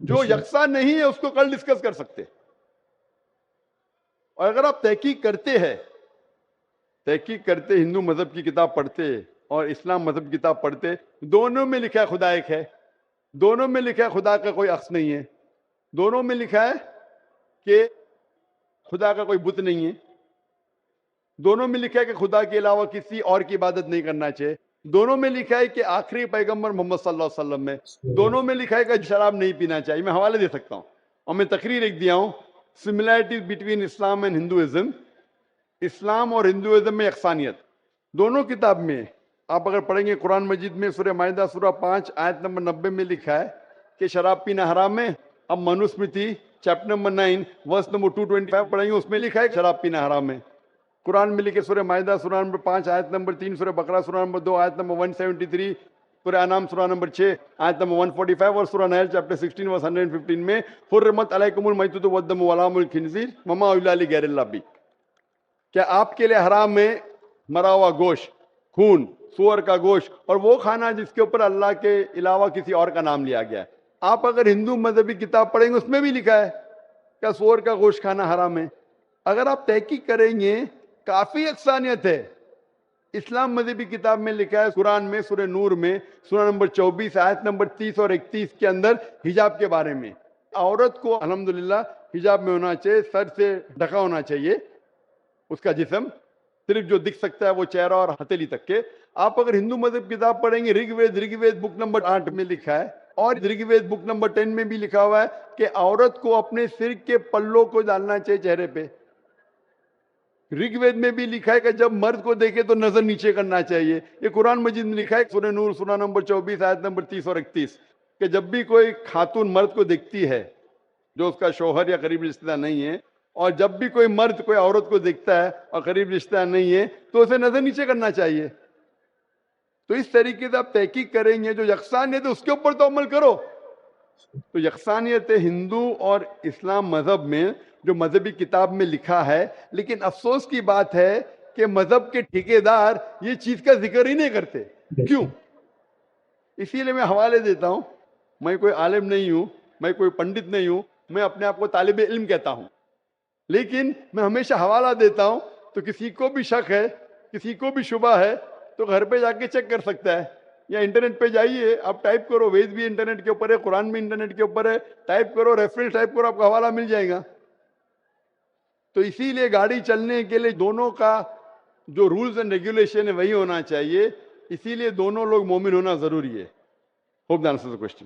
جو یکساں نہیں ہے اس کو کل ڈسکس کر سکتے. اور اگر آپ تحقیق کرتے ہندو مذہب کی کتاب پڑھتے اور اسلام مذہب کی کتاب پڑھتے, دونوں میں لکھا ہے خدا ایک ہے, دونوں میں لکھا ہے خدا کا کوئی عکس نہیں ہے, دونوں میں لکھا ہے کہ خدا کا کوئی بت نہیں ہے, دونوں میں لکھا ہے کہ خدا کے علاوہ کسی اور کی عبادت نہیں کرنا چاہیے, دونوں میں لکھا ہے کہ آخری پیغمبر محمد صلی اللہ علیہ وسلم میں, دونوں میں لکھا ہے کہ شراب نہیں پینا چاہیے. میں حوالے دے سکتا ہوں, اور میں تقریر ایک دیا ہوں, similarities between Islam and Hinduism, اسلام اور ہندوازم میں یکسانیت. دونوں کتاب میں آپ اگر پڑھیں گے قرآن مجید میں سورہ مائدہ سورہ 5 آیت نمبر 90 میں لکھا ہے کہ شراب پینا حرام ہے. اب Manusmriti chapter number 9 verse number 225 پڑھیں گے, اس میں لکھا ہے کہ شراب پینا حرام ہے. قرآن میں لکھے سورہ مائدہ سورہ نمبر 5 آیت نمبر 3, سورہ بقرہ سورہ نمبر 2 آیت نمبر 173, سورہ انعام سورہ نمبر 6 آیت نمبر 145 اور سورہ نحل چیپٹر 16 ورس 115 میں حرمت علیکم المیتۃ والدم ولحم الخنزیر وما اہل لغیر اللہ بھی. کیا آپ کے لیے حرام ہے مرا ہوا گوشت, خون, سور کا گوشت اور وہ کھانا جس کے اوپر اللہ کے علاوہ کسی اور کا نام لیا گیا ہے. آپ اگر ہندو مذہبی کتاب پڑھیں گے اس میں بھی لکھا ہے کہ سور کا گوشت کھانا حرام ہے. اگر آپ تحقیق کریں گے کافی یکسانیت ہے. اسلام مذہبی کتاب میں لکھا ہے قرآن میں سورہ نور میں سورہ نمبر 24 آیت نمبر 30 اور 31 کے اندر حجاب کے بارے میں, عورت کو الحمدللہ حجاب میں ہونا چاہیے, سر سے ڈھکا ہونا چاہیے اس کا جسم, صرف جو دکھ سکتا ہے وہ چہرہ اور ہتھیلی تک کے. آپ اگر ہندو مذہب کتاب پڑھیں گے رگ وید بک نمبر 8 میں لکھا ہے, اور رگ وید بک نمبر 10 میں بھی لکھا ہوا ہے کہ عورت کو اپنے سر کے پلوں کو ڈالنا چاہیے چہرے پہ. رگ وید میں بھی لکھا ہے کہ جب مرد کو دیکھے تو نظر نیچے کرنا چاہیے. یہ قرآن مجید میں لکھا ہے سورہ نور سورہ نمبر 24 آیت نمبر 30 اور 31 کہ جب بھی کوئی خاتون مرد کو دیکھتی ہے جو اس کا شوہر یا قریب رشتہ دار نہیں ہے, اور جب بھی کوئی مرد کوئی عورت کو دیکھتا ہے اور قریب رشتہ دار نہیں ہے تو اسے نظر نیچے کرنا چاہیے. تو اس طریقے سے آپ تحقیق کریں گے, جو یکسانیت ہے اس کے اوپر تو عمل کرو. تو یکسانیت ہندو اور اسلام مذہب میں جو مذہبی کتاب میں لکھا ہے, لیکن افسوس کی بات ہے کہ مذہب کے ٹھیکیدار یہ چیز کا ذکر ہی نہیں کرتے. کیوں؟ اسی لیے میں حوالے دیتا ہوں. میں کوئی عالم نہیں ہوں, میں کوئی پنڈت نہیں ہوں, میں اپنے آپ کو طالب علم کہتا ہوں, لیکن میں ہمیشہ حوالہ دیتا ہوں. تو کسی کو بھی شک ہے, کسی کو بھی شبہ ہے تو گھر پہ جا کے چیک کر سکتا ہے, یا انٹرنیٹ پہ جائیے, آپ ٹائپ کرو, وید بھی انٹرنیٹ کے اوپر ہے, قرآن بھی انٹرنیٹ کے اوپر ہے, ٹائپ کرو, ریفرنس ٹائپ کرو, آپ کا حوالہ مل جائے گا. تو اسی لیے گاڑی چلنے کے لیے دونوں کا جو رولز اینڈ ریگولیشن ہے وہی ہونا چاہیے. اسی لیے دونوں لوگ مومن ہونا ضروری ہے. Hope that answers the question.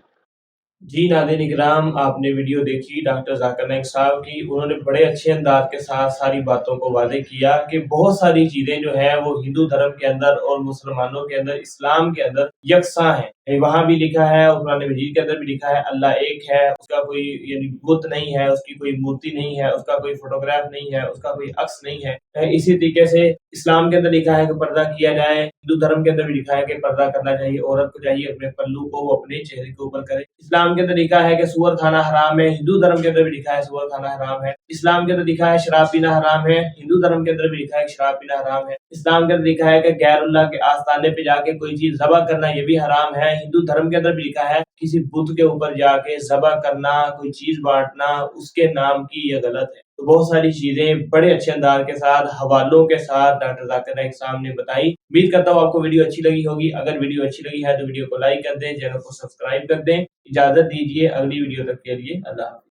جی ناظرین اکرام, آپ نے ویڈیو دیکھی ڈاکٹر ذاکر نائک صاحب کی. انہوں نے بڑے اچھے انداز کے ساتھ ساری باتوں کو واضح کیا کہ بہت ساری چیزیں جو ہیں وہ ہندو دھرم کے اندر اور مسلمانوں کے اندر, اسلام کے اندر یکساں ہیں. وہاں بھی لکھا ہے اور قرآن مجید کے اندر بھی لکھا ہے اللہ ایک ہے, اس کا کوئی یعنی بت نہیں ہے, اس کی کوئی مورتی نہیں ہے, اس کا کوئی فوٹوگراف نہیں ہے, اس کا کوئی عکس نہیں ہے. اسی طریقے سے اسلام کے اندر لکھا ہے کہ پردہ کیا جائے, ہندو دھرم کے اندر بھی لکھا ہے کہ پردہ کرنا چاہیے, عورت کو چاہیے اپنے پلو کو وہ اپنے چہرے کے اوپر کرے. اسلام کے اندر لکھا ہے کہ سور کھانا حرام ہے, ہندو دھرم کے اندر بھی لکھا ہے سور کھانا حرام ہے. اسلام کے اندر لکھا ہے شراب پینا حرام ہے, ہندو دھرم کے اندر بھی لکھا ہے کہ شراب پینا حرام ہے. اسلام کے اندر لکھا ہے کہ غیر اللہ کے آستانے پہ جا کے کوئی چیز ذبح کرنا یہ بھی حرام ہے. ہندو دھرم کے اندر بھی لکھا ہے کسی بت کے اوپر جا کے ذبح کرنا, کوئی چیز بانٹنا, اس کے نام کی یہ غلط ہے. تو بہت ساری چیزیں بڑے اچھے انداز کے ساتھ حوالوں کے ساتھ ڈاکٹر ذاکر نائک صاحب نے بتائی. امید کرتا ہوں آپ کو ویڈیو اچھی لگی ہوگی. اگر ویڈیو اچھی لگی ہے تو ویڈیو کو لائک کر دیں, چینل کو سبسکرائب کر دیں. اجازت دیجیے اگلی ویڈیو تک کے لیے اللہ حافظ.